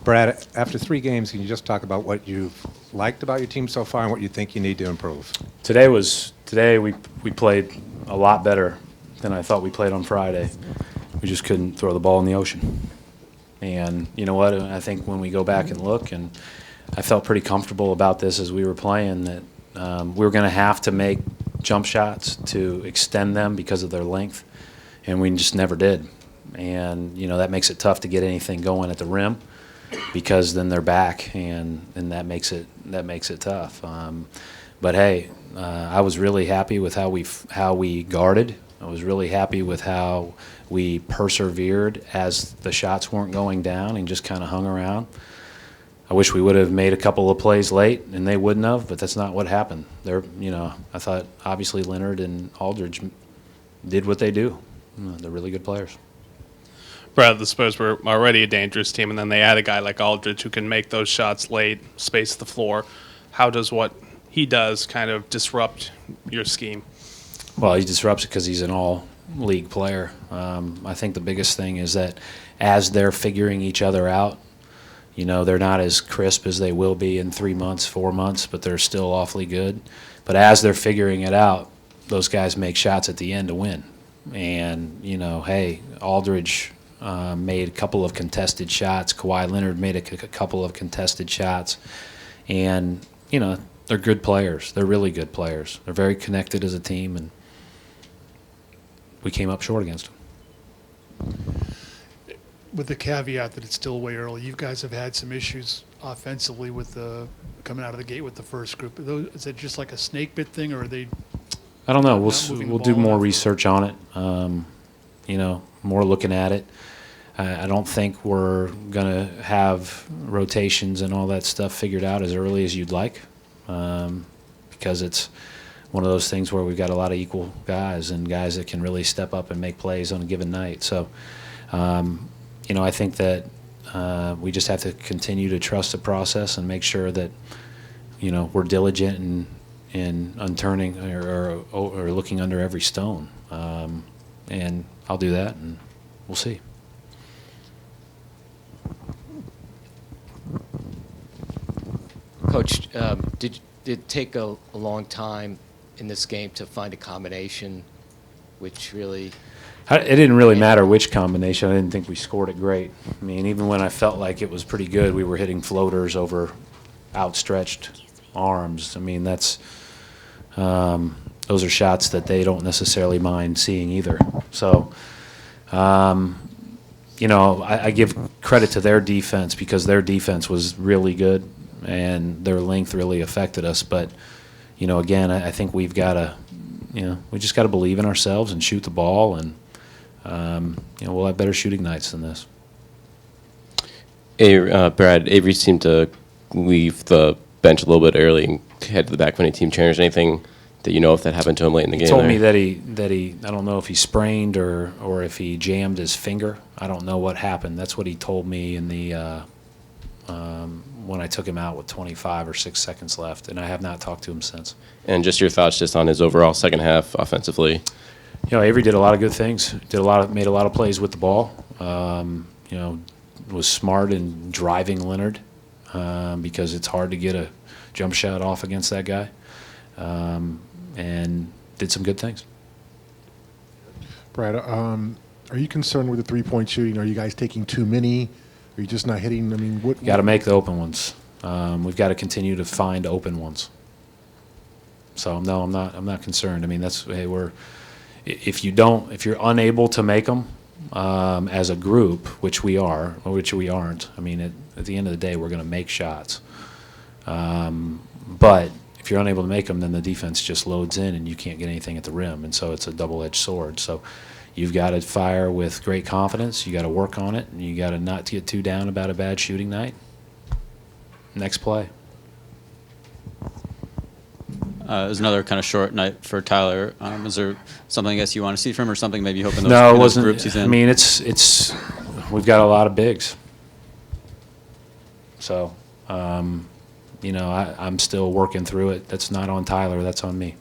Brad, after 3 games, can you just talk about what you've liked about your team so far and what you think you need to improve? Today we played a lot better than I thought we played on Friday. We just couldn't throw the ball in the ocean. And you know what? I think when we go back and look, and I felt pretty comfortable about this as we were playing, that we were going to have to make jump shots to extend them because of their length, and we just never did. And you know that makes it tough to get anything going at the rim because then they're back, and that makes it tough. But hey, I was really happy with how we guarded. I was really happy with how we persevered as the shots weren't going down and just kind of hung around. I wish we would have made a couple of plays late, and they wouldn't have, but that's not what happened. I thought obviously Leonard and Aldridge did what they do. They're really good players. Brad, the Spurs were already a dangerous team, and then they add a guy like Aldridge who can make those shots late, space the floor. How does what he does kind of disrupt your scheme? Well, he disrupts it because he's an all-league player. I think the biggest thing is that as they're figuring each other out, you know, they're not as crisp as they will be in 3 months, 4 months, but they're still awfully good. But as they're figuring it out, those guys make shots at the end to win. And, you know, hey, Aldridge made a couple of contested shots. Kawhi Leonard made a couple of contested shots. And, you know, they're good players. They're really good players. They're very connected as a team, and we came up short against them. With the caveat that it's still way early, you guys have had some issues offensively with coming out of the gate with the first group. Is it just like a snake bit thing, or are they? I don't know. We'll do more research on it. You know, more looking at it. I don't think we're going to have rotations and all that stuff figured out as early as you'd like, because it's one of those things where we've got a lot of equal guys and guys that can really step up and make plays on a given night. So, you know, I think that we just have to continue to trust the process and make sure that, you know, we're diligent in unturning or looking under every stone. And I'll do that, and we'll see. Coach, did it take a long time in this game to find a combination which really... It didn't really matter which combination. I didn't think we scored it great. I mean, even when I felt like it was pretty good, we were hitting floaters over outstretched arms. I mean, those are shots that they don't necessarily mind seeing either. So, you know, I give credit to their defense because their defense was really good and their length really affected us. But, you know, again, I think we've got to, you know, we just got to believe in ourselves and shoot the ball, and, you know, we'll have better shooting nights than this. Hey, Brad, Avery seemed to leave the bench a little bit early and head to the back of any team chairs. Anything that you know if that happened to him late in the game? He told me that he I don't know if he sprained or if he jammed his finger. I don't know what happened. That's what he told me in the when I took him out with 25 or 6 seconds left, and I have not talked to him since. And just your thoughts just on his overall second half offensively? You know, Avery did a lot of good things. Made a lot of plays with the ball. You know, was smart in driving Leonard because it's hard to get a jump shot off against that guy. And did some good things. Brad, are you concerned with the three-point shooting? Are you guys taking too many? Are you just not hitting? I mean, what? Got to make the open ones. We've got to continue to find open ones. So no, I'm not concerned. I mean, if you're unable to make them as a group, which we are, or which we aren't. I mean, at the end of the day, we're going to make shots. But if you're unable to make them, then the defense just loads in and you can't get anything at the rim, and so it's a double-edged sword. So you've got to fire with great confidence. You got to work on it, and you got to not get too down about a bad shooting night. Next play. It was another kind of short night for Tyler. Is there something I guess you want to see from him, or something maybe you hope in those, no, it in those wasn't. groups he's in? I mean, it's we've got a lot of bigs. So, you know, I'm still working through it. That's not on Tyler. That's on me.